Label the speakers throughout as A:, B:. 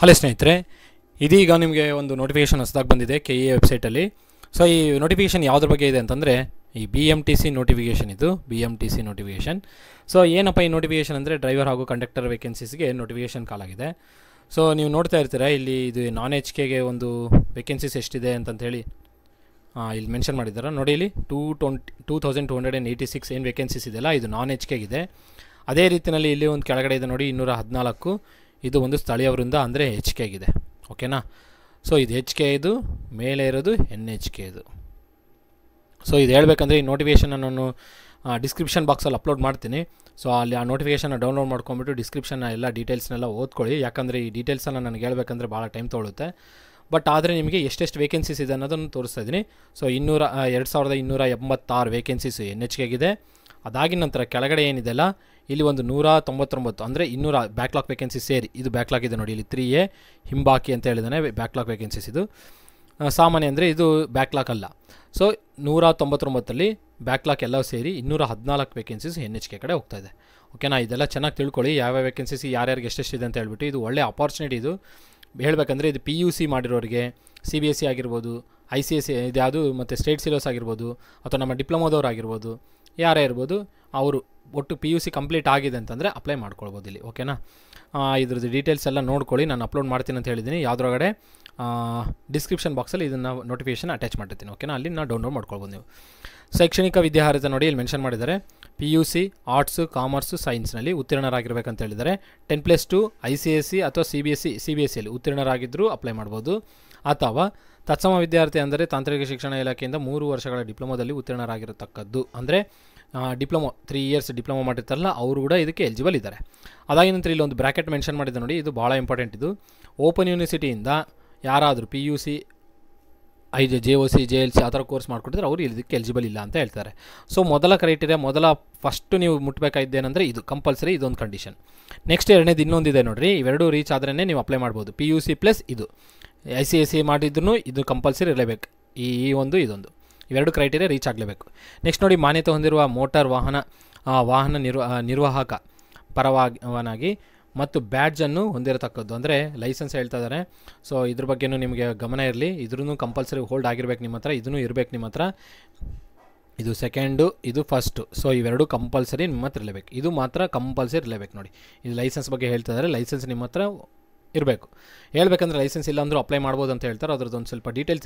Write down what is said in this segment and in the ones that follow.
A: Hello ಸ್ನೇಹಿತರೆ, ಇದೀಗ ನಿಮಗೆ ಒಂದು ನೋಟಿಫಿಕೇಷನ್ ಹೊಸದಾಗಿ ಬಂದಿದೆ KE ವೆಬ್ಸೈಟಲ್ಲಿ. ಸೊ ಈ ನೋಟಿಫಿಕೇಷನ್ ಯಾವುದ್ರ ಬಗ್ಗೆ ಇದೆ ಅಂತಂದರೆ ಈ BMTC ನೋಟಿಫಿಕೇಷನ್. ಇದು BMTC ನೋಟಿಫಿಕೇಷನ್. ಸೊ ಏನಪ್ಪ ಈ ನೋಟಿಫಿಕೇಷನ್ ಅಂದರೆ ಡ್ರೈವರ್ ಹಾಗೂ ಕಂಡಕ್ಟರ್ ವೇಕೆನ್ಸೀಸ್ಗೆ ನೋಟಿಫಿಕೇಷನ್ ಕಾಲ್ ಆಗಿದೆ. ಸೊ ನೀವು ನೋಡ್ತಾ ಇರ್ತೀರಾ ಇಲ್ಲಿ ಇದು ನಾನ್ HKಗೆ ಒಂದು ವೇಕೆನ್ಸೀಸ್ ಎಷ್ಟಿದೆ ಅಂತಂತೇಳಿ ಇಲ್ಲಿ ಮೆನ್ಷನ್ ಮಾಡಿದ್ದಾರೆ ನೋಡಿ. ಇಲ್ಲಿ 2286 ಏನು ವೇಕೆನ್ಸೀಸ್ ಇದೆಯಲ್ಲ ಇದು ನಾನ್ HKಗಿದೆ. ಅದೇ ರೀತಿಯಲ್ಲಿ ಇಲ್ಲಿ ಒಂದು ಕೆಳಗಡೆ ಇದೆ ನೋಡಿ 214, ಇದು ಒಂದು ಸ್ಥಳೀಯ ವೃಂದ ಅಂದರೆ HKಗಿದೆ. ಓಕೆನಾ. ಸೊ ಇದು HK, ಇದು ಮೇಲೆ ಇರೋದು NHK ಇದು. ಸೊ ಇದು ಹೇಳಬೇಕಂದ್ರೆ ಈ ನೋಟಿಫಿಕೇಷನ್ ನಾನು ಡಿಸ್ಕ್ರಿಪ್ಷನ್ ಬಾಕ್ಸಲ್ಲಿ ಅಪ್ಲೋಡ್ ಮಾಡ್ತೀನಿ. ಸೊ ಅಲ್ಲಿ ಆ ನೋಟಿಫಿಕೇಷನ್ನ ಡೌನ್ಲೋಡ್ ಮಾಡ್ಕೊಂಬಿಟ್ಟು ಡಿಸ್ಕ್ರಿಪ್ಷನ್ನ ಎಲ್ಲ ಡೀಟೇಲ್ಸ್ನೆಲ್ಲ ಓದ್ಕೊಳ್ಳಿ. ಯಾಕಂದರೆ ಈ ಡೀಟೇಲ್ಸನ್ನು ನನಗೆ ಹೇಳಬೇಕಂದ್ರೆ ಭಾಳ ಟೈಮ್ ತೊಗೊಳುತ್ತೆ. ಬಟ್ ಆದರೆ ನಿಮಗೆ ಎಷ್ಟೆಷ್ಟು ವೇಕೆನ್ಸೀಸ್ ಇದೆ ಅನ್ನೋದನ್ನು ತೋರಿಸ್ತಾ ಇದ್ದೀನಿ. So 2286 vacancies NHKಗಿದೆ. ಅದಾಗಿನ ನಂತರ ಕೆಳಗಡೆ ಏನಿದೆಲ್ಲ ಇಲ್ಲಿ ಒಂದು 199 ಅಂದರೆ 200 ಬ್ಯಾಕ್ಲಾಗ್ ವೇಕೆನ್ಸಿ ಸೇರಿ, ಇದು ಬ್ಯಾಕ್ಲಾಗ್ ಇದೆ ನೋಡಿ. ಇಲ್ಲಿ 3A ಹಿಂಬಾಕಿ ಅಂತ ಹೇಳಿದಾನೆ ಬ್ಯಾಕ್ಲಾಗ್ ವೇಕೆನ್ಸೀಸ್. ಇದು ಸಾಮಾನ್ಯ ಅಂದರೆ ಇದು ಬ್ಯಾಕ್ಲಾಗ್ ಅಲ್ಲ. ಸೊ 199 ಬ್ಯಾಕ್ಲಾಗ್ ಎಲ್ಲ ಸೇರಿ 214 ವೇಕೆನ್ಸೀಸ್ NHK ಕಡೆ ಹೋಗ್ತಾ ಇದೆ. ಓಕೆನಾ. ಇದೆಲ್ಲ ಚೆನ್ನಾಗಿ ತಿಳ್ಕೊಳ್ಳಿ, ಯಾವ್ಯಾವ ವೇಕೆನ್ಸೀಸ್ ಯಾರ್ಯಾರಿಗೆ ಎಷ್ಟೆಷ್ಟಿದೆ ಅಂತ ಹೇಳ್ಬಿಟ್ಟು. ಇದು ಒಳ್ಳೆ ಆಪರ್ಚುನಿಟಿ. ಇದು ಹೇಳಬೇಕಂದ್ರೆ ಇದು PUC ಮಾಡಿರೋರಿಗೆ, CBSE ಆಗಿರ್ಬೋದು, ICSE ಇದು ಯಾವುದು ಮತ್ತು ಸ್ಟೇಟ್ ಸಿಲೆಬಸ್ ಆಗಿರ್ಬೋದು, ಅಥವಾ ನಮ್ಮ ಡಿಪ್ಲೊಮೋದವ್ರು ಆಗಿರ್ಬೋದು, ಯಾರೇ ಇರ್ಬೋದು, ಅವರು ಒಟ್ಟು PUC ಕಂಪ್ಲೀಟ್ ಆಗಿದೆ ಅಂತಂದರೆ ಅಪ್ಲೈ ಮಾಡ್ಕೊಳ್ಬೋದು ಇಲ್ಲಿ. ಓಕೆನಾ. ಇದ್ರದ್ದು ಡೀಟೇಲ್ಸ್ ಎಲ್ಲ ನೋಡ್ಕೊಳ್ಳಿ, ನಾನು ಅಪ್ಲೋಡ್ ಮಾಡ್ತೀನಿ ಅಂತ ಹೇಳಿದ್ದೀನಿ. ಯಾವುದ್ರೊಳಗಡೆ ಡಿಸ್ಕ್ರಿಪ್ಷನ್ ಬಾಕ್ಸಲ್ಲಿ ಇದನ್ನು ನೋಟಿಫಿಕೇಷನ್ ಅಟ್ಯಾಚ್ ಮಾಡಿರ್ತೀನಿ. ಓಕೆನಾ. ಅಲ್ಲಿ ನಾವು ಡೌನ್ಲೋಡ್ ಮಾಡ್ಕೊಳ್ಬೋದು ನೀವು. ಶೈಕ್ಷಣಿಕ ವಿದ್ಯಾರ್ಹತೆ ನೋಡಿ ಇಲ್ಲಿ ಮೆನ್ಷನ್ ಮಾಡಿದ್ದಾರೆ. PUC ಆರ್ಟ್ಸು, ಕಾಮರ್ಸು, ಸೈನ್ಸ್ನಲ್ಲಿ ಉತ್ತೀರ್ಣರಾಗಿರ್ಬೇಕಂತ ಹೇಳಿದ್ದಾರೆ. 10+2 ICSE ಅಥವಾ CBSEಯಲ್ಲಿ ಉತ್ತೀರ್ಣರಾಗಿದ್ದರೂ ಅಪ್ಲೈ ಮಾಡ್ಬೋದು. ಅಥವಾ ತತ್ಸಮ ವಿದ್ಯಾರ್ಥಿ ಅಂದರೆ ತಾಂತ್ರಿಕ ಶಿಕ್ಷಣ ಇಲಾಖೆಯಿಂದ 3 ವರ್ಷಗಳ ಡಿಪ್ಲೊಮೋದಲ್ಲಿ ಉತ್ತೀರ್ಣರಾಗಿರತಕ್ಕದ್ದು. ಅಂದರೆ ಡಿಪ್ಲೊಮೊ 3 ಇಯರ್ಸ್ ಡಿಪ್ಲೊಮೊ ಮಾಡಿರ್ತಾರಲ್ಲ ಅವರು ಕೂಡ ಇದಕ್ಕೆ ಎಲಿಜಿಬಲ್ ಇದ್ದಾರೆ. ಅದಾಗಿ ನಂತರ ಇಲ್ಲಿ ಒಂದು ಬ್ರ್ಯಾಕೆಟ್ ಮೆನ್ಷನ್ ಮಾಡಿದೆ ನೋಡಿ, ಇದು ಭಾಳ ಇಂಪಾರ್ಟೆಂಟ್. ಇದು ಓಪನ್ ಯೂನಿವರ್ಸಿಟಿಯಿಂದ ಯಾರಾದರೂ PUC, JOC, JLC ಆ ಥರ ಕೋರ್ಸ್ ಮಾಡ್ಕೊಟ್ಟಿದ್ರೆ ಅವರು ಇದಕ್ಕೆ ಎಲಿಜಿಬಲ್ ಇಲ್ಲ ಅಂತ ಹೇಳ್ತಾರೆ. ಸೊ ಮೊದಲ ಕ್ರೈಟೀರಿಯಾ, ಫಸ್ಟು ನೀವು ಮುಟ್ಟಬೇಕಾಗಿದ್ದೇನೆಂದರೆ ಇದು ಕಂಪಲ್ಸರಿ, ಇದೊಂದು ಕಂಡೀಷನ್. ನೆಕ್ಸ್ಟ್ ಎರಡನೇದು ಇನ್ನೊಂದಿದೆ ನೋಡಿರಿ, ಇವೆರಡೂ ರೀಚ್ ಆದ್ರೇ ನೀವು ಅಪ್ಲೈ ಮಾಡ್ಬೋದು. PUC ಪ್ಲಸ್ ಇದು ICSE ಮಾಡಿದ್ರೂ ಇದು ಕಂಪಲ್ಸರಿ ಇರಲೇಬೇಕು. ಇದೊಂದು ಇವೆರಡು ಕ್ರೈಟೀರಿಯಾ ರೀಚ್ ಆಗಲೇಬೇಕು. ನೆಕ್ಸ್ಟ್ ನೋಡಿ, ಮಾನ್ಯತೆ ಹೊಂದಿರುವ ಮೋಟಾರ್ ವಾಹನ ನಿರ್ವಾಹಕ ಪರವಾನಗಿ ಮತ್ತು ಬ್ಯಾಡ್ಜನ್ನು ಹೊಂದಿರತಕ್ಕದ್ದು, ಅಂದರೆ ಲೈಸೆನ್ಸ್ ಹೇಳ್ತಾ ಇದ್ದಾರೆ. ಸೊ ಇದ್ರ ಬಗ್ಗೆಯೂ ನಿಮಗೆ ಗಮನ ಇರಲಿ. ಇದ್ರೂ ಕಂಪಲ್ಸರಿ ಹೋಲ್ಡ್ ಆಗಿರ್ಬೇಕು ನಿಮ್ಮ ಹತ್ರ, ಇದೂ ಇರಬೇಕು ನಿಮ್ಮ ಹತ್ರ. ಇದು ಸೆಕೆಂಡು, ಇದು ಫಸ್ಟು. ಸೊ ಇವೆರಡು ಕಂಪಲ್ಸರಿ ನಿಮ್ಮ ಹತ್ರ ಇರಲೇಬೇಕು. ಇದು ಮಾತ್ರ ಕಂಪಲ್ಸರಿ ಇರಲೇಬೇಕು ನೋಡಿ. ಇದು ಲೈಸೆನ್ಸ್ ಬಗ್ಗೆ ಹೇಳ್ತಾ ಇದ್ದಾರೆ, ಲೈಸೆನ್ಸ್ ನಿಮ್ಮ ಹತ್ರ ಇರಬೇಕು. ಹೇಳ್ಬೇಕಂದ್ರೆ ಲೈಸೆನ್ಸ್ ಇಲ್ಲ ಅಂದರೂ ಅಪ್ಲೈ ಮಾಡ್ಬೋದು ಅಂತ ಹೇಳ್ತಾರೆ. ಅದ್ರದ್ದೊಂದು ಸ್ವಲ್ಪ ಡೀಟೇಲ್ಸ್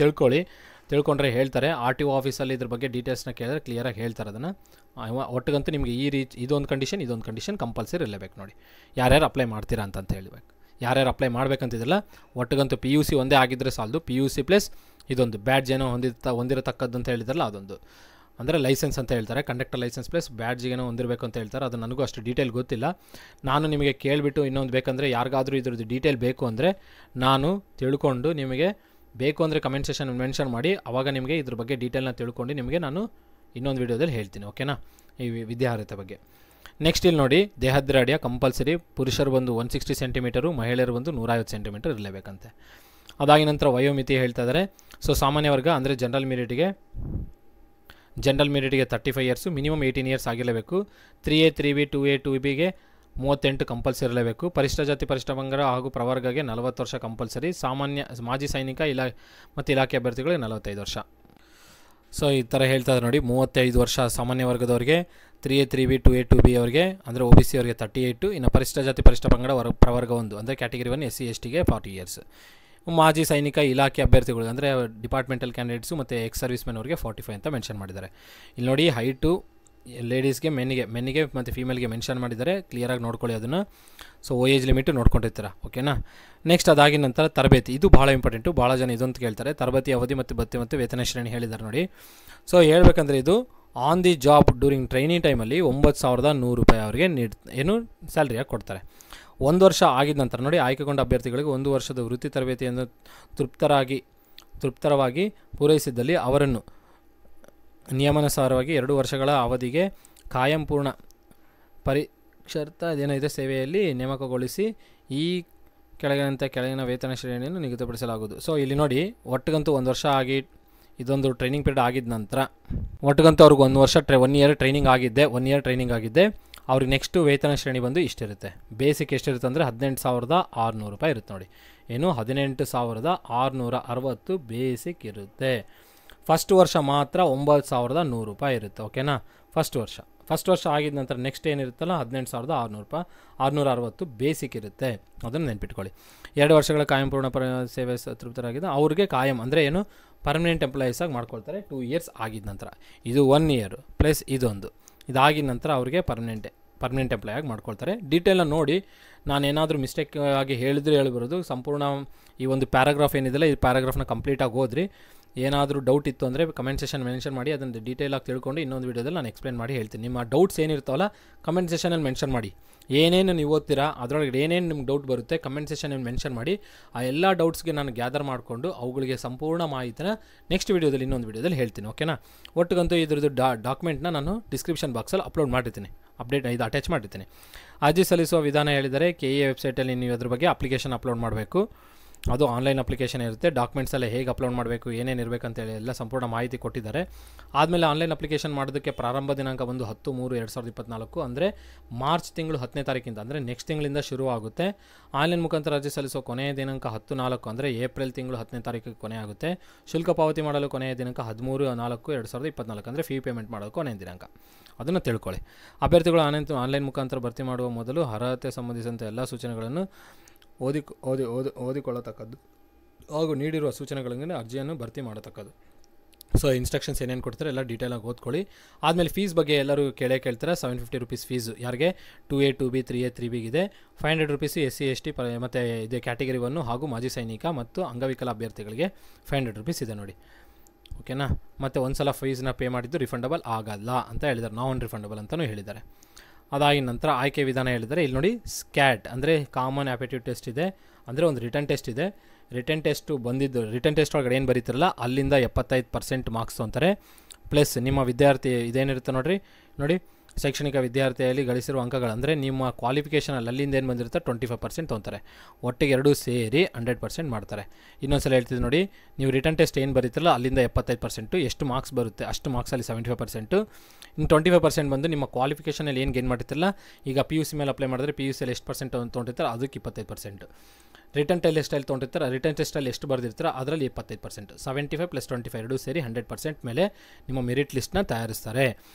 A: ತಿಳ್ಕೊಂಡ್ರೆ ಹೇಳ್ತಾರೆ. RTO ಆಫೀಸಲ್ಲಿ ಇದ್ರ ಬಗ್ಗೆ ಡೀಟೇಲ್ಸ್ನ ಕೇಳಿದ್ರೆ ಕ್ಲಿಯರಾಗಿ ಹೇಳ್ತಾರೆ ಅದನ್ನು. ಒಟ್ಟಿಗಂತೂ ನಿಮಗೆ ಇದೊಂದು ಕಂಡೀಷನ್ ಕಂಪಲ್ಸರಿ ಇರಲೇಬೇಕು ನೋಡಿ. ಯಾರ್ಯಾರು ಅಪ್ಲೈ ಮಾಡ್ತೀರಾ ಅಂತ ಹೇಳಬೇಕು. ಯಾರ್ಯಾರು ಅಪ್ಲೈ ಮಾಡಬೇಕಂತಿದ್ರಲ್ಲ ಒಟ್ಟಿಗಂತೂ PUC ಒಂದೇ ಆಗಿದ್ದರೆ ಸಾಲದು. PUC ಪ್ಲಸ್ ಇದೊಂದು ಬ್ಯಾಡ್ಜ್ ಏನೋ ಹೊಂದಿರತಕ್ಕದ್ದು ಅಂತ ಹೇಳಿದ್ರಲ್ಲ ಅದೊಂದು, ಅಂದರೆ ಲೈಸೆನ್ಸ್ ಅಂತ ಹೇಳ್ತಾರೆ. ಕಂಡಕ್ಟರ್ ಲೈಸೆನ್ಸ್ ಪ್ಲಸ್ ಬ್ಯಾಡ್ಜಿಗೇನೋ ಹೊಂದಿರಬೇಕು ಅಂತ ಹೇಳ್ತಾರೆ. ಅದು ನನಗೂ ಅಷ್ಟು ಡೀಟೇಲ್ ಗೊತ್ತಿಲ್ಲ. ನಾನು ನಿಮಗೆ ಕೇಳಿಬಿಟ್ಟು ಇನ್ನೊಂದು ಬೇಕಂದರೆ ಯಾರಿಗಾದರೂ ಇದ್ರದ್ದು ಡೀಟೇಲ್ ಬೇಕು ಅಂದರೆ ನಾನು ತಿಳ್ಕೊಂಡು ನಿಮಗೆ ಬೇಕು ಅಂದರೆ ಕಮೆಂಟ್ ಸೆಕ್ಷನ್ ಮೆನ್ಷನ್ ಮಾಡಿ, ಆವಾಗ ನಿಮಗೆ ಇದ್ರ ಬಗ್ಗೆ ಡೀಟೇಲ್ನ ತಿಳ್ಕೊಂಡು ನಿಮಗೆ ನಾನು ಇನ್ನೊಂದು ವೀಡಿಯೋದಲ್ಲಿ ಹೇಳ್ತೀನಿ. ಓಕೆನಾ, ಈ ವಿದ್ಯಾರ್ಹತೆ ಬಗ್ಗೆ. ನೆಕ್ಸ್ಟ್ ಇಲ್ಲಿ ನೋಡಿ, ದೇಹದಾರ್ಢ್ಯ ಕಂಪಲ್ಸರಿ. ಪುರುಷರು ಬಂದು 160 ಸೆಂಟಿಮೀಟರು, ಮಹಿಳೆಯರು ಬಂದು 150 ಸೆಂಟಿಮೀಟರ್ ಇರಲೇಬೇಕಂತೆ. ಅದಾಗಿ ನಂತರ ವಯೋಮಿತಿ ಹೇಳ್ತಾ ಇದ್ದಾರೆ. ಸೊ ಸಾಮಾನ್ಯ ವರ್ಗ ಅಂದರೆ ಜನರಲ್ ಮೆರಿಟಿಗೆ 35 ಇಯರ್ಸು, ಮಿನಿಮಮ್ 18 ಇಯರ್ಸ್ ಆಗಿರಲೇಬೇಕು. 3A 3B 2A 2Bಗೆ 38 ಕಂಪಲ್ಸರಿ ಇರಲೇಬೇಕು. ಪರಿಷ್ಠ ಜಾತಿ ಪರಿಷ್ಠ ಪಂಗಡ ಹಾಗೂ ಪ್ರವರ್ಗಗೆ 40 ವರ್ಷ ಕಂಪಲ್ಸರಿ. ಮಾಜಿ ಸೈನಿಕ ಮತ್ತು ಇಲಾಖೆ ಅಭ್ಯರ್ಥಿಗಳಿಗೆ 45 ವರ್ಷ. ಸೊ ಈ ಥರ ಹೇಳ್ತಾ ಇದ್ದಾರೆ ನೋಡಿ. 35 ವರ್ಷ ಸಾಮಾನ್ಯ ವರ್ಗದವರಿಗೆ, 3A 3B 2A 2B ಅವರಿಗೆ ಅಂದರೆ OBC ಅವರಿಗೆ 38. ಇನ್ನು ಪರಿಷ್ಠ ಜಾತಿ ಪರಿಷ್ಠ ಪಂಗಡ ಪ್ರವರ್ಗ 1 ಅಂದರೆ ಕ್ಯಾಟಗರಿ 1 SC STಗೆ 40 ಇಯರ್ಸ್. ಮಾಜಿ ಸೈನಿಕ ಇಲಾಖೆ ಅಭ್ಯರ್ಥಿಗಳು ಅಂದರೆ ಡಿಪಾರ್ಟ್ಮೆಂಟಲ್ ಕ್ಯಾಂಡಿಡೇಟ್ಸು ಮತ್ತು ಎಕ್ಸ್ ಸರ್ವಿಸ್ ಮೆನ್ ಅವರಿಗೆ 45 ಅಂತ ಮೆನ್ಷನ್ ಮಾಡಿದ್ದಾರೆ. ಇಲ್ಲಿ ನೋಡಿ, ಹೈಟು ಲೇಡೀಸ್ಗೆ, ಮೆನ್ನಿಗೆ ಮತ್ತು ಫೀಮೇಲ್ಗೆ ಮೆನ್ಷನ್ ಮಾಡಿದ್ದಾರೆ. ಕ್ಲಿಯರಾಗಿ ನೋಡ್ಕೊಳ್ಳಿ ಅದನ್ನು. ಸೊ ಏಜ್ ಲಿಮಿಟು ನೋಡ್ಕೊಂಡಿರ್ತೀರ. ಓಕೆನಾ. ನೆಕ್ಸ್ಟ್ ಅದಾಗಿನ ನಂತರ ತರಬೇತಿ, ಇದು ಭಾಳ ಇಂಪಾರ್ಟೆಂಟು. ಭಾಳ ಜನ ಇದೊಂದು ಕೇಳ್ತಾರೆ. ತರಬೇತಿ ಅವಧಿ ಮತ್ತು ಭತ್ಯೆ ಮತ್ತು ವೇತನ ಶ್ರೇಣಿ ಹೇಳಿದ್ದಾರೆ ನೋಡಿ. ಸೊ ಹೇಳ್ಬೇಕಂದ್ರೆ ಇದು on the job during training ಟೈಮಲ್ಲಿ 9100 ರೂಪಾಯಿ ಅವರಿಗೆ ಸ್ಯಾಲ್ರಿಯಾಗಿ ಕೊಡ್ತಾರೆ. 1 ವರ್ಷ ಆಗಿದ ನಂತರ ನೋಡಿ, ಆಯ್ಕೆಗೊಂಡ ಅಭ್ಯರ್ಥಿಗಳಿಗೆ 1 ವರ್ಷದ ವೃತ್ತಿ ತರಬೇತಿಯನ್ನು ತೃಪ್ತರವಾಗಿ ಪೂರೈಸಿದ್ದಲ್ಲಿ ಅವರನ್ನು ನಿಯಮಾನುಸಾರವಾಗಿ 2 ವರ್ಷಗಳ ಅವಧಿಗೆ ಕಾಯಂ ಪೂರ್ಣ ಪರಿಷ್ಕೃತ ಅದೇನಿದೆ ಸೇವೆಯಲ್ಲಿ ನೇಮಕಗೊಳಿಸಿ ಈ ಕೆಳಗಿನ ವೇತನ ಶ್ರೇಣಿಯನ್ನು ನಿಗದಿಪಡಿಸಲಾಗುವುದು. ಸೊ ಇಲ್ಲಿ ನೋಡಿ, ಒಟ್ಟಿಗಂತೂ 1 ವರ್ಷ ಆಗಿ ಇದೊಂದು ಟ್ರೈನಿಂಗ್ ಪೀರಿಯಡ್ ಆಗಿದ ನಂತರ ಒಟ್ಟಿಗಂತೂ ಅವ್ರಿಗೆ 1 ಇಯರ್ ಟ್ರೈನಿಂಗ್ ಆಗಿದ್ದೆ. ಅವ್ರಿಗೆ ನೆಕ್ಸ್ಟು ವೇತನ ಶ್ರೇಣಿ ಬಂದು ಇಷ್ಟಿರುತ್ತೆ. ಬೇಸಿಕ್ ಎಷ್ಟಿರುತ್ತೆ ಅಂದರೆ 18,600 ರೂಪಾಯಿ ಇರುತ್ತೆ ನೋಡಿ. ಏನು 18,660 ಬೇಸಿಕ್ ಇರುತ್ತೆ. ಫಸ್ಟ್ ವರ್ಷ ಮಾತ್ರ 9,100 ರೂಪಾಯಿ ಇರುತ್ತೆ. ಓಕೆನಾ, ಫಸ್ಟ್ ವರ್ಷ ಆಗಿದ ನಂತರ ನೆಕ್ಸ್ಟ್ ಏನಿರುತ್ತಲ್ಲ 18,660 ಬೇಸಿಕ್ ಇರುತ್ತೆ. ಅದನ್ನು ನೆನ್ಪಿಟ್ಕೊಳ್ಳಿ. 2 ವರ್ಷಗಳ ಕಾಯಂ ಪೂರ್ಣ ಸೇವೆ ತೃಪ್ತರಾಗಿದ್ದು ಅವ್ರಿಗೆ ಕಾಯಂ ಅಂದರೆ ಏನು ಪರ್ಮನೆಂಟ್ ಎಂಪ್ಲಾಯೀಸಾಗಿ ಮಾಡ್ಕೊಳ್ತಾರೆ 2 ಇಯರ್ಸ್ ಆಗಿದ ನಂತರ. ಇದು 1 ಇಯರ್ ಪ್ಲಸ್ ಇದೊಂದು, ಇದಾಗಿದ ನಂತರ ಅವ್ರಿಗೆ ಪರ್ಮನೆಂಟ್ ಎಂಪ್ಲಾಯ್ ಆಗಿ ಮಾಡ್ಕೊಳ್ತಾರೆ. ಡೀಟೇಲ್ನ ನೋಡಿ, ನಾನೇನಾದರೂ ಮಿಸ್ಟೇಕ್ ಆಗಿ ಹೇಳ್ಬರೋದು. ಸಂಪೂರ್ಣ ಈ ಒಂದು ಪ್ಯಾರಾಗ್ರಾಫ್ ಏನಿದೆಲ್ಲ ಈ ಪ್ಯಾರಾಗ್ರಾಫ್ನ ಕಂಪ್ಲೀಟಾಗಿ ಓದ್ರಿ. ಏನಾದರೂ ಡೌಟ್ ಇತ್ತು ಅಂದರೆ ಕಮೆಂಟ್ ಸೆಷನ್ ಮೆನ್ಷನ್ ಮಾಡಿ, ಅದನ್ನು ಡೀಟೇಲಾಗಿ ತಿಳ್ಕೊಂಡು ಇನ್ನೊಂದು ವೀಡಿಯೋದಲ್ಲಿ ನಾನು ಎಕ್ಸ್ಪ್ಲೇನ್ ಮಾಡಿ ಹೇಳ್ತೀನಿ. ನಿಮ್ಮ ಡೌಟ್ಸ್ ಏನಿರ್ತಾವಲ್ಲ ಕಮೆಂಟ್ ಸೆಷನಲ್ಲಿ ಮೆನ್ಷನ್ ಮಾಡಿ. ಏನೇನು ನೀವು ಓದ್ತೀರಾ ಅದರೊಳಗೆ ಏನೇನು ನಿಮ್ಗೆ ಡೌಟ್ ಬರುತ್ತೆ ಕಮೆಂಟ್ ಸೆಷನಲ್ಲಿ ಮೆನ್ಷನ್ ಮಾಡಿ. ಆ ಎಲ್ಲ ಡೌಟ್ಸ್ಗೆ ನಾನು ಗ್ಯಾದರ್ ಮಾಡಿಕೊಂಡು ಅವುಗಳಿಗೆ ಸಂಪೂರ್ಣ ಮಾಹಿತಿನ ನೆಕ್ಸ್ಟ್ ವೀಡಿಯೋದಲ್ಲಿ ಇನ್ನೊಂದು ವೀಡಿಯೋದಲ್ಲಿ ಹೇಳ್ತೀನಿ. ಓಕೆನಾ, ಒಟ್ಟಿಗಂತೂ ಇದ್ರದ್ದು ಡಾಕ್ಯುಮೆಂಟ್ನ ನಾನು ಡಿಸ್ಕ್ರಿಪ್ಷನ್ ಬಾಕ್ಸಲ್ಲಿ ಅಪ್ಲೋಡ್ ಮಾಡಿರ್ತೀನಿ, ಇದು ಅಟ್ಯಾಚ್ ಮಾಡಿರ್ತೀನಿ. ಅರ್ಜಿ ಸಲ್ಲಿಸುವ ವಿಧಾನ ಹೇಳಿದರೆ KEA ವೆಬ್ಸೈಟಲ್ಲಿ ನೀವು ಅದ್ರ ಬಗ್ಗೆ ಅಪ್ಲಿಕೇಶನ್ ಅಪ್ಲೋಡ್ ಮಾಡಬೇಕು. ಅದು ಆನ್ಲೈನ್ ಅಪ್ಲಿಕೇಶನ್ ಇರುತ್ತೆ. ಡಾಕ್ಯುಮೆಂಟ್ಸ್ ಎಲ್ಲ ಹೇಗೆ ಅಪ್ಲೋಡ್ ಮಾಡಬೇಕು, ಏನೇನು ಇರಬೇಕಂತೇಳಿ ಎಲ್ಲ ಸಂಪೂರ್ಣ ಮಾಹಿತಿ ಕೊಟ್ಟಿದ್ದಾರೆ. ಆದಮೇಲೆ ಆನ್ಲೈನ್ ಅಪ್ಲಿಕೇಶನ್ ಮಾಡೋದಕ್ಕೆ ಪ್ರಾರಂಭ ದಿನಾಂಕ ಬಂದು 10/3/2024 ಅಂದರೆ ಮಾರ್ಚ್ ತಿಂಗಳು 10ನೇ ತಾರೀಕಿಂದ ಅಂದರೆ ನೆಕ್ಸ್ಟ್ ತಿಂಗಳಿಂದ ಶುರು ಆಗುತ್ತೆ. ಆನ್ಲೈನ್ ಮುಖಾಂತರ ಅರ್ಜಿ ಸಲ್ಲಿಸುವ ಕೊನೆಯ ದಿನಾಂಕ 10/4 ಅಂದರೆ ಏಪ್ರಿಲ್ ತಿಂಗಳು 10ನೇ ತಾರೀಕಿಗೆ ಕೊನೆ ಆಗುತ್ತೆ. ಶುಲ್ಕ ಪಾವತಿ ಮಾಡಲು ಕೊನೆಯ ದಿನಾಂಕ 13/4/2024 ಅಂದರೆ ಫೀ ಪೇಮೆಂಟ್ ಮಾಡೋದು ಕೊನೆಯ ದಿನಾಂಕ. ಅದನ್ನು ತಿಳ್ಕೊಳ್ಳಿ. ಅಭ್ಯರ್ಥಿಗಳು ಆನ್ಲೈನ್ ಮುಖಾಂತರ ಭರ್ತಿ ಮಾಡುವ ಮೊದಲು ಅರ್ಹತೆ ಸಂಬಂಧಿಸಿದಂಥ ಎಲ್ಲ ಸೂಚನೆಗಳನ್ನು ಓದಿಕೊಳ್ಳತಕ್ಕದ್ದು ಹಾಗೂ ನೀಡಿರುವ ಸೂಚನೆಗಳಿಗೆ ಅರ್ಜಿಯನ್ನು ಭರ್ತಿ ಮಾಡತಕ್ಕದ್ದು. ಸೊ ಇನ್ಸ್ಟ್ರಕ್ಷನ್ಸ್ ಏನೇನು ಕೊಡ್ತಾರೆ ಎಲ್ಲ ಡೀಟೇಲಾಗಿ ಓದ್ಕೊಳ್ಳಿ. ಆದಮೇಲೆ ಫೀಸ್ ಬಗ್ಗೆ ಎಲ್ಲರೂ ಕೇಳ್ತಾರೆ. 750 ರೂಪೀಸ್ ಫೀಸು ಯಾರಿಗೆ 2A 2B 3A 3B ಇದೆ. 500 ರೂಪೀಸು SC ST ಮತ್ತು ಇದೆ ಕ್ಯಾಟಗರಿ 1 ಹಾಗೂ ಮಾಜಿ ಸೈನಿಕ ಮತ್ತು ಅಂಗವಿಕಲ ಅಭ್ಯರ್ಥಿಗಳಿಗೆ 500 ರೂಪೀಸ್ ಇದೆ ನೋಡಿ. ಓಕೆನಾ, ಮತ್ತು ಒಂದು ಸಲ ಫೀಸ್ನ ಪೇ ಮಾಡಿದ್ದು ರಿಫಂಡಬಲ್ ಆಗಲ್ಲ ಅಂತ ಹೇಳಿದ್ದಾರೆ, ನಾನ್ ರಿಫಂಡಬಲ್ ಅಂತಲೂ ಹೇಳಿದ್ದಾರೆ. ಅದಾಗಿನ ನಂತರ ಆಯ್ಕೆ ವಿಧಾನ ಹೇಳಿದರೆ ಇಲ್ಲಿ ನೋಡಿ, ಸ್ಕ್ಯಾಟ್ ಅಂದರೆ ಕಾಮನ್ ಆ್ಯಪ್ಟಿಟ್ಯೂಡ್ ಟೆಸ್ಟ್ ಇದೆ, ಅಂದರೆ ಒಂದು ರಿಟರ್ನ್ ಟೆಸ್ಟ್ ಇದೆ. ರಿಟರ್ನ್ ಟೆಸ್ಟ್ ಒಳಗಡೆ ಏನು ಬರೀತಿರಲ್ಲ ಅಲ್ಲಿಂದ 75% ಮಾರ್ಕ್ಸ್ ತೊಗೊತಾರೆ. ಪ್ಲಸ್ ನಿಮ್ಮ ವಿದ್ಯಾರ್ಥಿ ಇದೇನಿರುತ್ತೆ ನೋಡಿ ಶೈಕ್ಷಣಿಕ ವಿದ್ಯಾರ್ಥಿಯಲ್ಲಿ ಗಳಿಸಿರುವ ಅಂಕಗಳು ಅಂದರೆ ನಿಮ್ಮ ಕ್ವಾಲಿಫಿಕೇಷನಲ್ಲಿ ಅಲ್ಲಿಂದ ಏನು ಬಂದಿರುತ್ತೆ 25% ತೊಗೊತಾರೆ. ಒಟ್ಟಿಗೆ ಎರಡೂ ಸೇರಿ 100% ಮಾಡ್ತಾರೆ. ಇನ್ನೊಂದು ಸಲ ಹೇಳ್ತಿದ್ದು ನೋಡಿ, ನೀವು ರಿಟರ್ನ್ ಟೆಸ್ಟ್ ಏನು ಬರೀತಿರಲ್ಲ ಅಲ್ಲಿಂದ 75%, ಎಷ್ಟು ಮಾರ್ಕ್ಸ್ ಬರುತ್ತೆ ಅಷ್ಟು ಮಾರ್ಕ್ಸಲ್ಲಿ 75%, ಇನ್ನು 25% ಬಂದು ನಿಮ್ಮ ಕ್ವಾಲಿಫಿಕೇಷನಲ್ಲಿ ಏನು ಗೇನ್ ಮಾಡಿರ್ತಿರಲ್ಲ. ಈಗ PUC ಮೇಲೆ ಅಪ್ಲೈ ಮಾಡಿದ್ರೆ PUCಯಲ್ಲಿ ಎಷ್ಟು ಪರ್ಸೆಂಟ್ ತೊಗೊಂಡಿರ್ತಾರೆ ಅದಕ್ಕೆ 25%. ರಿಟರ್ನ್ ಟೆಸ್ಟಲ್ಲಿ ತೊಗೊಂಡಿರ್ತಾರೆ, ರಿಟರ್ನ್ ಟೆಸ್ಟಲ್ಲಿ ಎಷ್ಟು ಬರೆದಿರ್ತಾರೆ ಅದರಲ್ಲಿ 25%. 75 + 25 ಎರಡೂ ಸೇರಿ 100% ಮೇಲೆ ನಿಮ್ಮ ಮೆರಿಟ್ ಲಿಸ್ಟ್ನ ತಯಾರಿಸ್ತಾರೆ.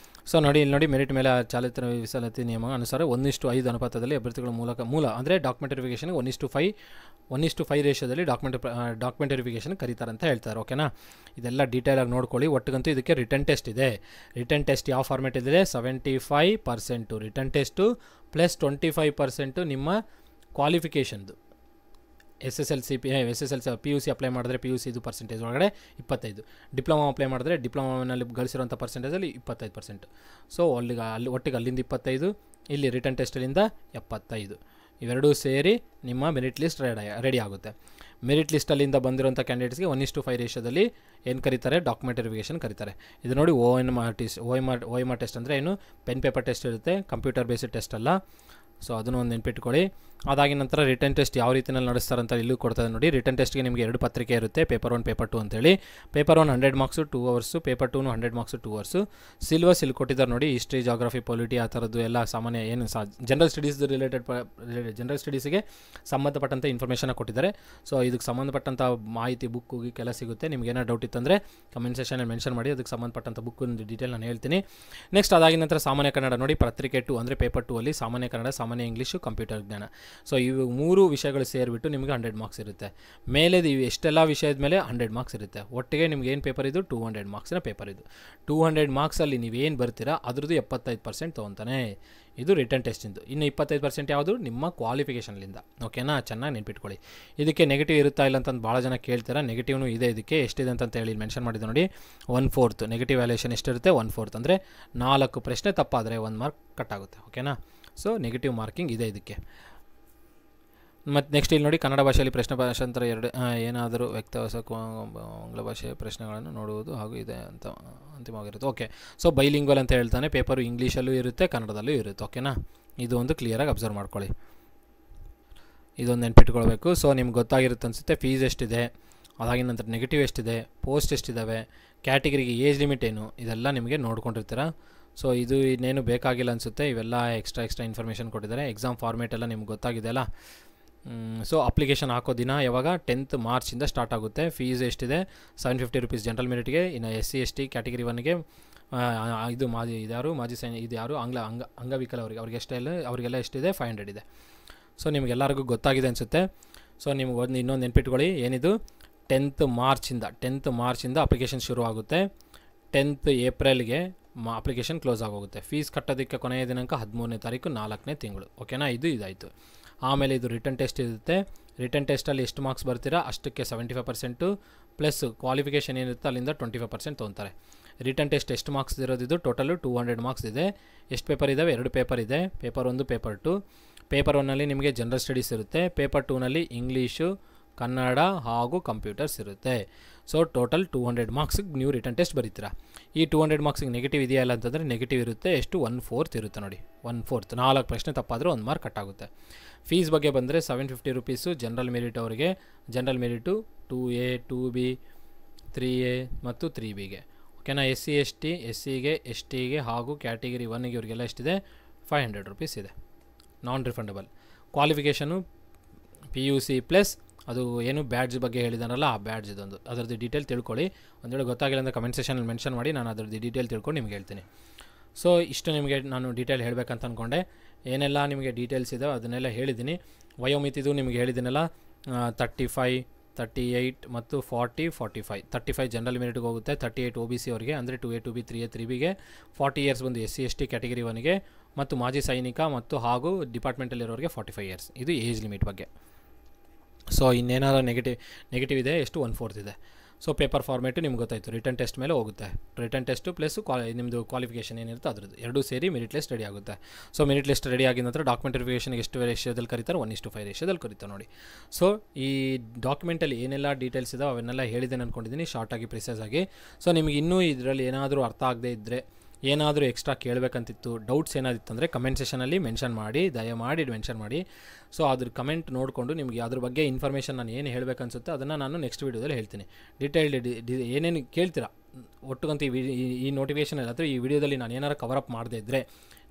A: ಸೊ ನೋಡಿ, ಇಲ್ಲಿ ನೋಡಿ, ಮೆರಿಟ್ ಮೇಲೆ ಚಾಲಿತ ವಿಸಲತಿ ನಿಯಮ ಅನುಸಾರ 1:5 ಅನುಪಾತದಲ್ಲಿ ಅಭ್ಯರ್ಥಿಗಳ ಮೂಲ ಅಂದರೆ ಡಾಕ್ಯುಮೆಂಟ್ ವೆರಿಫಿಕೇಷನ್ಗೆ 1:5 ರೇಷಿಯೋದಲ್ಲಿ ಡಾಕ್ಯುಮೆಂಟ್ ವೆರಿಫಿಕೇಷನ್ ಕರೀತಾರೆ ಅಂತ ಹೇಳ್ತಾರೆ. ಓಕೆನಾ, ಇದೆಲ್ಲ ಡೀಟೇಲಾಗಿ ನೋಡ್ಕೊಳ್ಳಿ. ಒಟ್ಟಿಗಂತೂ ಇದಕ್ಕೆ ರಿಟರ್ನ್ ಟೆಸ್ಟ್ ಇದೆ. ರಿಟರ್ನ್ ಟೆಸ್ಟ್ ಯಾವ ಫಾರ್ಮೇಟ್ ಇದೆ? 75% ರಿಟರ್ನ್ ಟೆಸ್ಟು ಪ್ಲಸ್ 25% ನಿಮ್ಮ ಕ್ವಾಲಿಫಿಕೇಷನ್ದು. SSLC PUC ಅಪ್ಲೈ ಮಾಡಿದ್ರೆ PUC ಇದು ಪರ್ಸೆಂಟೇಜ್ ಒಳಗಡೆ 25, ಡಿಪ್ಲೊಮಾ ಅಪ್ಲೈ ಮಾಡಿದ್ರೆ ಡಿಪ್ಲೊಮಾನಲ್ಲಿ ಗಳಿಸಿರೋಂಥ ಪರ್ಸೆಂಟೇಜಲ್ಲಿ 25%. ಸೊ ಒಟ್ಟಿಗೆ ಅಲ್ಲಿಂದ 25, ಇಲ್ಲಿ ರಿಟರ್ನ್ ಟೆಸ್ಟಲ್ಲಿಂದ 75, ಇವೆರಡೂ ಸೇರಿ ನಿಮ್ಮ ಮೆರಿಟ್ ಲಿಸ್ಟ್ ರೆಡಿ ಆಗುತ್ತೆ. ಮೆರಿಟ್ ಲಿಸ್ಟಲ್ಲಿಂದ ಬಂದಿರೋಂಥ ಕ್ಯಾಂಡಿಡೇಟ್ಸ್ಗೆ 1:5 ರೇಷಿಯೋದಲ್ಲಿ ಏನು ಕರೀತಾರೆ? ಡಾಕ್ಯುಮೆಂಟ್ ವೆರಿಫಿಕೇಷನ್ ಕರೀತಾರೆ. ಇದು ನೋಡಿ OMR ಟೆಸ್ಟ್ ಅಂದರೆ ಏನು? ಪೆನ್ ಪೇಪರ್ ಟೆಸ್ಟ್ ಇರುತ್ತೆ, ಕಂಪ್ಯೂಟರ್ ಬೇಸ್ಡ್ ಟೆಸ್ಟ್ ಅಲ್ಲ. ಸೊ ಅದನ್ನು ಒಂದು ನೆನ್ಪಿಟ್ಕೊಳ್ಳಿ. ಅದಾಗಿನ ನಂತರ ರಿಟರ್ನ್ ಟೆಸ್ಟ್ ಯಾವ ರೀತಿಯಲ್ಲಿ ನಡೆಸ್ತಾರೆ ಅಂತ ಇಲ್ಲೂ ಕೊಡ್ತದೆ ನೋಡಿ. ರಿಟರ್ನ್ ಟೆಸ್ಟ್ಗೆ ನಿಮಗೆ 2 ಪತ್ರಿಕೆ ಇರುತ್ತೆ, ಪೇಪರ್ 1 ಪೇಪರ್ 2 ಅಂತೇಳಿ. Paper 1 100 marks 2 hours, paper 2 100 marks 2 hours. Syllabus ಇಲ್ಲಿ ಕೊಟ್ಟಿದ್ದಾರೆ ನೋಡಿ, ಹಿಸ್ಟ್ರಿ, ಜಾಗ್ರಫಿ, ಪೊಲಿಟಿ ಆ ಥರದ್ದು ಎಲ್ಲ ಸಾಮಾನ್ಯ ಏನು ಜನರಲ್ ಸ್ಟಡೀಸಿಗೆ ಸಂಬಂಧಪಟ್ಟಂಥ ಇನ್ಫಾರ್ಮೇಷನ್ ಕೊಟ್ಟಿದ್ದಾರೆ. ಸೊ ಇದಕ್ಕೆ ಸಂಬಂಧಪಟ್ಟಂಥ ಮಾಹಿತಿ ಬುಕ್ ಹೋಗಿಕ್ಕೆಲ್ಲ ಸಿಗುತ್ತೆ. ನಿಮ್ಗೆ ಏನೋ ಡೌಟ್ ಇತ್ತಂದರೆ ಕಮೆಂಟ್ ಸೆಷನಲ್ಲಿ ಮೆನ್ಷನ್ ಮಾಡಿ, ಅದಕ್ಕೆ ಸಂಬಂಧಪಟ್ಟಂಥ ಬುಕ್ಕಿನ ಡೀಟೇಲ್ ನಾನು ಹೇಳ್ತೀನಿ. ನೆಕ್ಸ್ಟ್ ಅದಾಗಿನ ನಂತರ ಸಾಮಾನ್ಯ ಕನ್ನಡ ನೋಡಿ, ಪತ್ರಿಕೆ 2 ಅಂದರೆ ಪೇಪರ್ 2 ಅಲ್ಲಿ ಸಾಮಾನ್ಯ ಕನ್ನಡ, ಸಾಮಾನ್ಯ ಇಂಗ್ಲೀಷು, ಕಂಪ್ಯೂಟರ್ ವಿಜ್ಞಾನ. ಸೊ ಇವು 3 ವಿಷಯಗಳು ಸೇರಿಬಿಟ್ಟು ನಿಮಗೆ 100 ಮಾರ್ಕ್ಸ್ ಇರುತ್ತೆ. ಮೇಲೆದು ಇವು ಎಷ್ಟೆಲ್ಲ ವಿಷಯದ ಮೇಲೆ 100 ಮಾರ್ಕ್ಸ್ ಇರುತ್ತೆ. ಒಟ್ಟಿಗೆ ನಿಮ್ಗೆ ಏನು ಪೇಪರ್ ಇದು? 200 ಮಾರ್ಕ್ಸಿನ ಪೇಪರ್ ಇದು. 200 ಮಾರ್ಕ್ಸಲ್ಲಿ ನೀವೇನು ಬರ್ತೀರಾ ಅದರದ್ದು 75% ತೊಗೊತಾನೆ. ಇದು ರಿಟರ್ನ್ ಟೆಸ್ಟಿಂದು. ಇನ್ನು 25% ಯಾವುದು? ನಿಮ್ಮ ಕ್ವಾಲಿಫಿಕೇಷನ್ಲಿಂದ. ಓಕೆನಾ, ಚೆನ್ನಾಗಿ ನೆನ್ಪಿಟ್ಕೊಳ್ಳಿ. ಇದಕ್ಕೆ ನೆಗೆಟಿವ್ ಇರುತ್ತಾ ಇಲ್ಲ ಅಂತಂದು ಭಾಳ ಜನ ಕೇಳ್ತೀರಾ. ನೆಗೆಟಿವ್ನು ಇದೆ. ಇದಕ್ಕೆ ಎಷ್ಟಿದೆ ಅಂತ ಹೇಳಿ ಮೆನ್ಷನ್ ಮಾಡಿದೆ ನೋಡಿ, 1/4 ನೆಗೆಟಿವ್ ವ್ಯಾಲ್ಯೂಷನ್ ಎಷ್ಟಿರುತ್ತೆ? 1/4 ಅಂದರೆ 4 ಪ್ರಶ್ನೆ ತಪ್ಪಾದರೆ 1 ಮಾರ್ಕ್ ಕಟ್ ಆಗುತ್ತೆ. ಓಕೆನಾ, ಸೊ ನೆಗೆಟಿವ್ ಮಾರ್ಕಿಂಗ್ ಇದೆ ಇದಕ್ಕೆ. ಮತ್ತು ನೆಕ್ಸ್ಟ್ ಇಲ್ಲಿ ನೋಡಿ, ಕನ್ನಡ ಭಾಷೆಯಲ್ಲಿ ಪ್ರಶ್ನೆ ಭಾಷಾಂತರ ಏನಾದರೂ ವ್ಯಕ್ತವಸಕ್ಕೂ ಆಂಗ್ಲ ಭಾಷೆಯ ಪ್ರಶ್ನೆಗಳನ್ನು ನೋಡುವುದು ಹಾಗೂ ಇದೆ ಅಂತ ಅಂತಿಮವಾಗಿರುತ್ತೆ. ಓಕೆ, ಸೊ ಬೈಲಿಂಗ್ವಲ್ ಅಂತ ಹೇಳ್ತಾನೆ. ಪೇಪರು ಇಂಗ್ಲೀಷಲ್ಲೂ ಇರುತ್ತೆ, ಕನ್ನಡದಲ್ಲೂ ಇರುತ್ತೆ. ಓಕೆನಾ, ಇದು ಒಂದು ಕ್ಲಿಯರಾಗಿ ಅಬ್ಸರ್ವ್ ಮಾಡ್ಕೊಳ್ಳಿ. ಇದೊಂದು ನೆನ್ಪಿಟ್ಕೊಳ್ಬೇಕು. ಸೊ ನಿಮ್ಗೆ ಗೊತ್ತಾಗಿರುತ್ತೆ ಅನಿಸುತ್ತೆ ಫೀಸ್ ಎಷ್ಟಿದೆ, ಅದಾಗಿನ ನಂತರ ನೆಗೆಟಿವ್ ಎಷ್ಟಿದೆ, ಪೋಸ್ಟ್ ಎಷ್ಟಿದ್ದಾವೆ, ಕ್ಯಾಟಗರಿಗೆ ಏಜ್ ಲಿಮಿಟ್ ಏನು, ಇದೆಲ್ಲ ನಿಮಗೆ ನೋಡ್ಕೊಂಡಿರ್ತೀರ. ಸೊ ಇದು ಇನ್ನೇನು ಬೇಕಾಗಿಲ್ಲ ಅನಿಸುತ್ತೆ. ಇವೆಲ್ಲ ಎಕ್ಸ್ಟ್ರಾ ಇನ್ಫಾರ್ಮೇಷನ್ ಕೊಟ್ಟಿದ್ದಾರೆ. ಎಕ್ಸಾಮ್ ಫಾರ್ಮೇಟ್ ಎಲ್ಲ ನಿಮ್ಗೆ ಗೊತ್ತಾಗಿದೆ ಅಲ್ಲ. ಸೊ ಅಪ್ಲಿಕೇಶನ್ ಹಾಕೋ ದಿನ ಯಾವಾಗ 10th ಮಾರ್ಚಿಂದ ಸ್ಟಾರ್ಟ್ ಆಗುತ್ತೆ. ಫೀಸ್ ಎಷ್ಟಿದೆ? 750 ರೂಪೀಸ್ ಜನರಲ್ ಮೆರಿಟ್ಗೆ. ಇನ್ನು SC/ST ಕ್ಯಾಟಗರಿ 1ಗೆ ಇದು ಮಾಜಿ ಸೈನ್ಯ ಇದು ಯಾರು ಅಂಗವಿಕಲ ಅವ್ರಿಗೆ ಎಷ್ಟೆಲ್ಲ ಅವರಿಗೆಲ್ಲ ಎಷ್ಟಿದೆ? 500 ಇದೆ. ಸೊ ನಿಮಗೆಲ್ಲರಿಗೂ ಗೊತ್ತಾಗಿದೆ ಅನಿಸುತ್ತೆ. ಸೊ ನಿಮ್ಗೆ ಇನ್ನೊಂದು ನೆನ್ಪಿಟ್ಕೊಳ್ಳಿ, ಏನಿದು 10th ಮಾರ್ಚಿಂದ ಅಪ್ಲಿಕೇಶನ್ ಶುರು ಆಗುತ್ತೆ. 10th ಏಪ್ರಿಲ್ಗೆ ಅಪ್ಲಿಕೇಶನ್ ಕ್ಲೋಸ್ ಆಗೋಗುತ್ತೆ. ಫೀಸ್ ಕಟ್ಟೋದಕ್ಕೆ ಕೊನೆಯ ದಿನಾಂಕ 13ನೇ ತಾರೀಕು 4ನೇ ತಿಂಗಳು. ಓಕೆನಾ? ಇದಾಯಿತು. ಆಮೇಲೆ ಇದು ರಿಟರ್ನ್ ಟೆಸ್ಟ್ ಇರುತ್ತೆ. ರಿಟರ್ನ್ ಟೆಸ್ಟಲ್ಲಿ ಎಷ್ಟು ಮಾರ್ಕ್ಸ್ ಬರ್ತೀರಾ ಅಷ್ಟಕ್ಕೆ 75% ಪ್ಲಸ್ ಕ್ವಾಲಿಫಿಕೇಷನ್ ಏನಿರುತ್ತೆ ಅಲ್ಲಿಂದ 25% ತೊಗೊತಾರೆ. ರಿಟರ್ನ್ ಟೆಸ್ಟ್ ಎಷ್ಟು ಮಾರ್ಕ್ಸ್ ಇರೋದು? ಇದು ಟೋಟಲು 200 ಮಾರ್ಕ್ಸ್ ಇದೆ. ಎಷ್ಟು ಪೇಪರ್ ಇದ್ದಾವೆ? 2 ಪೇಪರ್ ಇದೆ. Paper 1, paper 2. ಪೇಪರ್ 1ನಲ್ಲಿ ನಿಮಗೆ ಜನರಲ್ ಸ್ಟಡೀಸ್ ಇರುತ್ತೆ. ಪೇಪರ್ 2ನಲ್ಲಿ ಇಂಗ್ಲೀಷು, ಕನ್ನಡ ಹಾಗೂ ಕಂಪ್ಯೂಟರ್ಸ್ ಇರುತ್ತೆ. ಸೊ ಟೋಟಲ್ 200 ಮಾರ್ಕ್ಸಿಗೆ ನೀವು ರಿಟರ್ನ್ ಟೆಸ್ಟ್ ಬರೀತೀರಾ. ಈ 200 ಮಾರ್ಕ್ಸಿಗೆ ನೆಗೆಟಿವ್ ಇದೆಯಾ ಇಲ್ಲ ಅಂತಂದರೆ ನೆಗೆಟಿವ್ ಇರುತ್ತೆ. ಎಷ್ಟು? 1/4 ಇರುತ್ತೆ ನೋಡಿ. 1/4 4 ಪ್ರಶ್ನೆ ತಪ್ಪಾದರೂ 1 ಮಾರ್ಕ್ ಕಟ್ಟಾಗುತ್ತೆ. ಫೀಸ್ ಬಗ್ಗೆ ಬಂದರೆ 750 ರೂಪೀಸು ಜನರಲ್ ಮೆರಿಟ್ ಅವರಿಗೆ. General merit 2A, 2B, 3A ಮತ್ತು 3Bಗೆ. ಓಕೆನಾ? SC/ST STಗೆ ಹಾಗೂ ಕ್ಯಾಟಗರಿ 1ಗೆ ಇವರಿಗೆಲ್ಲ ಎಷ್ಟಿದೆ? 500 ರೂಪೀಸ್ ಇದೆ. ನಾನ್ ರಿಫಂಡಬಲ್. ಕ್ವಾಲಿಫಿಕೇಷನು PUC ಪ್ಲಸ್ ಅದು ಏನು ಬ್ಯಾಡ್ಜ್ ಬಗ್ಗೆ ಹೇಳಿದಾನಲ್ಲ ಆ ಬ್ಯಾಡ್ಜ್ ಇದೊಂದು. ಅದರದ್ದು ಡೀಟೇಲ್ ತಿಳ್ಕೊಳ್ಳಿ. ಒಂದು ವೇಳೆ ಗೊತ್ತಾಗಿಲ್ಲ ಅಂದರೆ ಕಮೆಂಟ್ ಸೆಷನಲ್ಲಿ ಮೆನ್ಷನ್ ಮಾಡಿ, ನಾನು ಅದರದ್ದು ಡೀಟೇಲ್ ತಿಳ್ಕೊಂಡು ನಿಮ್ಗೆ ಹೇಳ್ತೀನಿ. ಸೊ ಇಷ್ಟು ನಿಮಗೆ ನಾನು ಡೀಟೇಲ್ ಹೇಳಬೇಕಂತ ಅಂದ್ಕೊಂಡೆ. ಏನೆಲ್ಲ ನಿಮಗೆ ಡೀಟೇಲ್ಸ್ ಇದೆ ಅದನ್ನೆಲ್ಲ ಹೇಳಿದ್ದೀನಿ. ವಯೋಮಿತಿದು ನಿಮಗೆ ಹೇಳಿದ್ದೀನಲ್ಲ, 35, 38 ಮತ್ತು 40, 45. 35 ಜನರಲ್ ಮೆರಿಟ್ಗೆ ಹೋಗುತ್ತೆ. 38 OBC ಅವರಿಗೆ, ಅಂದರೆ 2A, 2B, 3A, 3Bಗೆ. 40 ಇಯರ್ಸ್ ಬಂದು SC/ST ಕ್ಯಾಟಗರಿ 1ಗೆ ಮತ್ತು ಮಾಜಿ ಸೈನಿಕ ಮತ್ತು ಹಾಗೂ ಡಿಪಾರ್ಟ್ಮೆಂಟಲ್ಲಿರೋರಿಗೆ 45 ಇಯರ್ಸ್. ಇದು ಏಜ್ ಲಿಮಿಟ್ ಬಗ್ಗೆ. ಸೊ ಇನ್ನೇನಾದ್ರು ನೆಗೆಟಿವ್ ಇದೆ, ಎಷ್ಟು? 1/4 ಇದೆ. ಸೊ ಪೇಪರ್ ಫಾರ್ಮೇಟು ನಿಮ್ಗೆ ಗೊತ್ತಾಯಿತು. ರಿಟರ್ನ್ ಟೆಸ್ಟ್ ಮೇಲೆ ಹೋಗುತ್ತೆ. ರಿಟರ್ನ್ ಟೆಸ್ಟು ಪ್ಲಸ್ ನಿಮ್ಮದು ಕ್ವಾಲಿಫಿಕೇಷನ್ ಏನಿರುತ್ತೆ ಅದ್ರದ್ದು ಎರಡೂ ಸೇರಿ ಮೆರಿಟ್ ಲಿಸ್ಟ್ ರೆಡಿ ಆಗುತ್ತೆ. ಸೊ ಮೆರಿಟ್ ಲಿಸ್ಟ್ ರೆಡಿ ಆಗಿದ ನಂತರ ಡಾಕ್ಯುಮೆಂಟ್ ವೆರಿಫಿಕೇಷನ್ಗೆ ಎಷ್ಟು ರೇಷಿಯೋದಲ್ಲಿ ಕರೀತಾರೆ? 1:5 ರೇಷಿಯೋದಲ್ಲಿ ಕರೀತಾರೆ ನೋಡಿ. ಸೊ ಈ ಡಾಕ್ಯುಮೆಂಟಲ್ಲಿ ಏನೆಲ್ಲ ಡೀಟೇಲ್ಸ್ ಇದಾವೆ ಅವನ್ನೆಲ್ಲ ಹೇಳಿದ್ದೇನೆ ಅಂದ್ಕೊಂಡಿದ್ದೀನಿ, ಶಾರ್ಟಾಗಿ ಪ್ರಿಸೈಸ್ ಆಗಿ. ಸೊ ನಿಮಗೆ ಇನ್ನೂ ಇದರಲ್ಲಿ ಏನಾದರೂ ಅರ್ಥ ಆಗದೇ ಇದ್ದರೆ, ಏನಾದರೂ ಎಕ್ಸ್ಟ್ರಾ ಕೇಳಬೇಕಂತಿತ್ತು, ಡೌಟ್ಸ್ ಏನಾದಿತ್ತು ಅಂದರೆ ಕಮೆಂಟ್ ಸೆಷನಲ್ಲಿ ಮೆನ್ಷನ್ ಮಾಡಿ, ದಯಮಾಡಿ ಮೆನ್ಷನ್ ಮಾಡಿ. ಸೊ ಅದ್ರ ಕಮೆಂಟ್ ನೋಡಿಕೊಂಡು ನಿಮಗೆ ಅದ್ರ ಬಗ್ಗೆ ಇನ್ಫಾರ್ಮೇಷನ್ ನಾನು ಏನು ಹೇಳಬೇಕನ್ಸುತ್ತೆ ಅದನ್ನು ನಾನು ನೆಕ್ಸ್ಟ್ ವೀಡಿಯೋದಲ್ಲಿ ಹೇಳ್ತೀನಿ. ಡೀಟೇಲ್ಡ್ ಏನೇನು ಕೇಳ್ತೀರಾ ಒಟ್ಟುಗಂತ ಈ ನೋಟಿಫಿಕೇಷನಲ್ಲಿ ಅಥವಾ ಈ ವಿಡಿಯೋದಲ್ಲಿ ನಾನು ಏನಾರು ಕವರಪ್ ಮಾಡದೇ ಇದ್ದರೆ,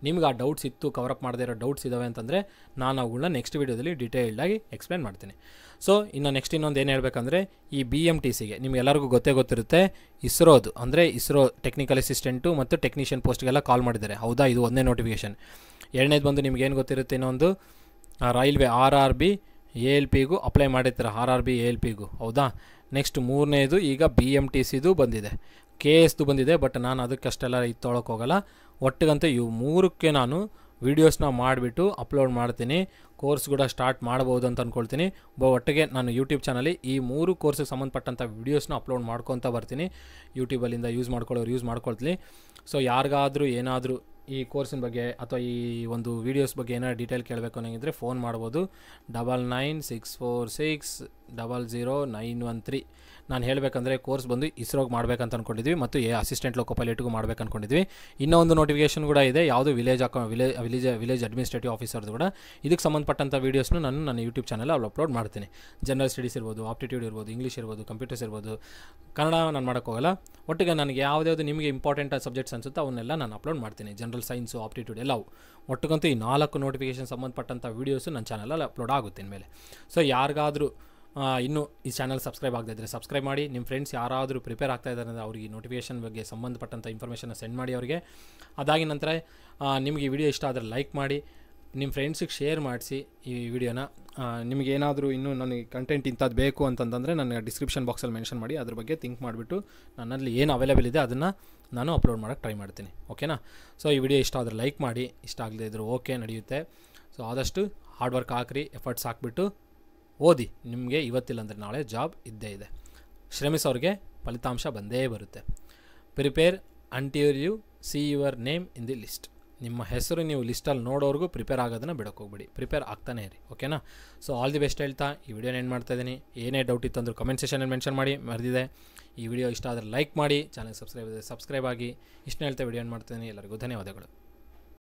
A: ನಿಮ್ಗೆ ಆ ಡೌಟ್ಸ್ ಇತ್ತು, ಕವರಪ್ ಮಾಡದೇ ಇರೋ ಡೌಟ್ಸ್ ಇದ್ದಾವೆ ಅಂತಂದರೆ ನಾನು ಅವುಗಳನ್ನ ನೆಕ್ಸ್ಟ್ ವೀಡಿಯೋದಲ್ಲಿ ಡೀಟೇಲ್ಡಾಗಿ ಎಕ್ಸ್ಪ್ಲೇನ್ ಮಾಡ್ತೀನಿ. ಸೊ ಇನ್ನು ನೆಕ್ಸ್ಟ್ ಇನ್ನೊಂದು ಏನು ಹೇಳಬೇಕಂದ್ರೆ, ಈ BMTCಗೆ ನಿಮ್ಗೆಲ್ಲರಿಗೂ ಗೊತ್ತಿರುತ್ತೆ, ಇಸ್ರೋದು ಅಂದರೆ ಇಸ್ರೋ ಟೆಕ್ನಿಕಲ್ ಅಸಿಸ್ಟೆಂಟು ಮತ್ತು ಟೆಕ್ನಿಷಿಯನ್ ಪೋಸ್ಟ್ಗೆಲ್ಲ ಕಾಲ್ ಮಾಡಿದ್ದಾರೆ. ಹೌದಾ? ಇದು ಒಂದೇ ನೋಟಿಫಿಕೇಷನ್. ಎರಡನೇದು ಬಂದು ನಿಮ್ಗೇನು ಗೊತ್ತಿರುತ್ತೆ, ಇನ್ನೊಂದು ರೈಲ್ವೆ RRB ALPಗೂ ಅಪ್ಲೈ ಮಾಡಿರ್ತಾರೆ. RRB ALPಗೂ. ಹೌದಾ? ನೆಕ್ಸ್ಟ್ ಮೂರನೇದು ಈಗ BMTCದು ಬಂದಿದೆ. KSದು ಬಂದಿದೆ. ಬಟ್ ನಾನು ಅದಕ್ಕಷ್ಟೆಲ್ಲ ತೊಗೊಳಕ್ಕೆ ಹೋಗಲ್ಲ. ಒಟ್ಟಿಗಂತೂ ಇವು ಮೂರಕ್ಕೆ ನಾನು ವೀಡಿಯೋಸ್ನ ಮಾಡಿಬಿಟ್ಟು ಅಪ್ಲೋಡ್ ಮಾಡ್ತೀನಿ. ಕೋರ್ಸ್ ಕೂಡ ಸ್ಟಾರ್ಟ್ ಮಾಡ್ಬೋದು ಅಂತ ಅಂದ್ಕೊಳ್ತೀನಿ. ಒಟ್ಟಿಗೆ ನಾನು ಯೂಟ್ಯೂಬ್ ಚಾನಲ್ಲಿ ಈ 3 ಕೋರ್ಸಿಗೆ ಸಂಬಂಧಪಟ್ಟಂಥ ವೀಡಿಯೋಸ್ನ ಅಪ್ಲೋಡ್ ಮಾಡ್ಕೊತ ಬರ್ತೀನಿ. ಯೂಟ್ಯೂಬಲ್ಲಿಂದ ಯೂಸ್ ಮಾಡ್ಕೊಳ್ತೀನಿ. ಸೊ ಯಾರಿಗಾದರೂ ಏನಾದರೂ ಈ ಕೋರ್ಸಿನ ಬಗ್ಗೆ ಅಥವಾ ಈ ಒಂದು ವೀಡಿಯೋಸ್ ಬಗ್ಗೆ ಏನಾದ್ರು ಡೀಟೇಲ್ ಕೇಳಬೇಕು ಅನ್ನೋಂಗಿದ್ರೆ ಫೋನ್ ಮಾಡ್ಬೋದು. 9964600913. ನಾನು ಹೇಳಬೇಕಂದ್ರೆ ಕೋರ್ಸ್ ಬಂದು ಇಸ್ರೋಗೆ ಮಾಡ್ಬೇಕಂತ ಅಂದ್ಕೊಂಡಿದ್ವಿ ಮತ್ತು ಅಸಿಸ್ಟೆಂಟ್ ಲೋಕೋ ಪೈಲಟ್ಗೂ ಮಾಡ್ಬೇಕು ಅಂದ್ಕೊಂಡಿದ್ವಿ. ಇನ್ನೂ ಒಂದು ನೋಟಿಫಿಕೇಷನ್ ಕೂಡ ಇದೆ, ಯಾವುದು ವಿಲೇಜ್ ಅಡ್ಮಿನಿಸ್ಟ್ರೇಟಿವ್ ಆಫೀಸರ್ದು ಕೂಡ. ಇದಕ್ಕೆ ಸಂಬಂಧಪಟ್ಟಂಥ ವೀಡಿಯೋಸ್ನು ನಾನು ನನ್ನ ಯೂಟ್ಯೂಬ್ ಚಾನಲ್ ಅಪ್ಲೋಡ್ ಮಾಡ್ತೀನಿ. ಜನರಲ್ ಸ್ಟಡೀಸ್ ಇರ್ಬೋದು, ಆಪ್ಟಿಟ್ಯೂಡ್ ಇರ್ಬೋದು, ಇಂಗ್ಲೀಷ್ ಇರ್ಬೋದು, ಕಂಪ್ಯೂಟರ್ಸ್ ಇರ್ಬೋದು. ಕನ್ನಡ ನಾನು ಮಾಡೋಕ್ಕೋಗಲ್ಲ. ಒಟ್ಟಿಗೆ ನನಗೆ ಯಾವುದ್ಯಾವುದು ನಿಮಗೆ ಇಂಪಾರ್ಟೆಂಟ್ ಸಬ್ಜೆಕ್ಟ್ಸ್ ಅನಿಸುತ್ತೋ ಅವನ್ನೆಲ್ಲ ನಾನು ಅಪ್ಲೋಡ್ ಮಾಡ್ತೀನಿ. ಜನರಲ್ ಸೈನ್ಸು, ಆಪ್ಟಿಟ್ಯೂಡ್ ಎಲ್ಲವು. ಒಟ್ಟಿಗಂತೂ ಈ 4 ನೋಟಿಫಿಕೇಷನ್ ಸಂಬಂಧಪಟ್ಟಂಥ ವೀಡಿಯೋಸು ನನ್ನ ಚಾನಲಲ್ಲಿ ಅಪ್ಲೋಡ್ ಆಗುತ್ತೆ ಇನ್ಮೇಲೆ. ಸೊ ಯಾರಿಗಾದರೂ ಇನ್ನೂ ಈ ಚಾನಲ್ ಸಬ್ಸ್ಕ್ರೈಬ್ ಆಗದೇ ಇದ್ದರೆ ಸಬ್ಸ್ಕ್ರೈಬ್ ಮಾಡಿ. ನಿಮ್ಮ ಫ್ರೆಂಡ್ಸ್ ಯಾರಾದರೂ ಪ್ರಿಪೇರ್ ಆಗ್ತಾ ಇದ್ದಾರೆ ಅಂದರೆ ಅವ್ರಿಗೆ ನೋಟಿಫಿಕೇಷನ್ ಬಗ್ಗೆ ಸಂಬಂಧಪಟ್ಟಂಥ ಇನ್ಫಾರ್ಮೇಷನ್ನ ಸೆಂಡ್ ಮಾಡಿ ಅವರಿಗೆ. ಅದಾಗಿದ ನಂತರ ನಿಮಗೆ ಈ ವಿಡಿಯೋ ಇಷ್ಟ ಆದರೆ ಲೈಕ್ ಮಾಡಿ, ನಿಮ್ಮ ಫ್ರೆಂಡ್ಸಿಗೆ ಶೇರ್ ಮಾಡಿಸಿ ಈ ವಿಡಿಯೋನ. ನಿಮಗೇನಾದರೂ ಇನ್ನೂ ನನಗೆ ಕಂಟೆಂಟ್ ಇಂಥದ್ದು ಬೇಕು ಅಂತಂದರೆ ನನ್ನ ಡಿಸ್ಕ್ರಿಪ್ಷನ್ ಬಾಕ್ಸಲ್ಲಿ ಮೆನ್ಷನ್ ಮಾಡಿ. ಅದ್ರ ಬಗ್ಗೆ ಥಿಂಕ್ ಮಾಡಿಬಿಟ್ಟು ನನ್ನಲ್ಲಿ ಏನು ಅವೈಲೇಬಲ್ ಇದೆ ಅದನ್ನು ನಾನು ಅಪ್ಲೋಡ್ ಮಾಡೋಕ್ಕೆ ಟ್ರೈ ಮಾಡ್ತೀನಿ. ಓಕೆನಾ? ಸೊ ಈ ವಿಡಿಯೋ ಇಷ್ಟ ಆದರೆ ಲೈಕ್ ಮಾಡಿ, ಇಷ್ಟ ಆಗದೇ ಇದ್ದರೂ ಓಕೆ, ನಡೆಯುತ್ತೆ. ಸೊ ಆದಷ್ಟು ಹಾರ್ಡ್ ವರ್ಕ್ ಹಾಕ್ರಿ, ಎಫರ್ಟ್ಸ್ ಹಾಕ್ಬಿಟ್ಟು ಓದಿ. ನಿಮಗೆ ಇವತ್ತಿಲ್ಲ ಅಂದರೆ ನಾಳೆ ಜಾಬ್ ಇದ್ದೇ ಇದೆ. ಶ್ರಮಿಸೋರಿಗೆ ಫಲಿತಾಂಶ ಬಂದೇ ಬರುತ್ತೆ. Prepare until U see your name in the list. ನಿಮ್ಮ ಹೆಸರು ನೀವು ಲಿಸ್ಟಲ್ಲಿ ನೋಡೋರ್ಗೂ ಪ್ರಿಪೇರ್ ಆಗೋದನ್ನು ಬಿಡೋಕೆ ಹೋಗ್ಬಿಡಿ, ಪ್ರಿಪೇರ್ ಆಗ್ತಾನೆ ಇರಿ. ಓಕೆನಾ? ಸೊ ಆಲ್ ದಿ ಬೆಸ್ಟ್ ಹೇಳ್ತಾ ಈ ವಿಡಿಯೋನ ಏನು ಮಾಡ್ತಾಯಿದ್ದೀನಿ. ಏನೇ ಡೌಟ್ ಇತ್ತು ಅಂದರೂ ಕಮೆಂಟ್ ಸೆಷನಲ್ಲಿ ಮೆನ್ಷನ್ ಮಾಡಿ, ಮರೆದಿದೆ. ಈ ವಿಡಿಯೋ ಇಷ್ಟ ಆದರೆ ಲೈಕ್ ಮಾಡಿ, ಚಾನಲ್ ಸಬ್ಸ್ಕ್ರೈಬ್ ಆಗಿ. ಇಷ್ಟನ್ನ ಹೇಳ್ತಾ ವಿಡಿಯೋ ಏನು ಮಾಡ್ತಾಯಿದ್ದೀನಿ. ಎಲ್ಲರಿಗೂ ಧನ್ಯವಾದಗಳು.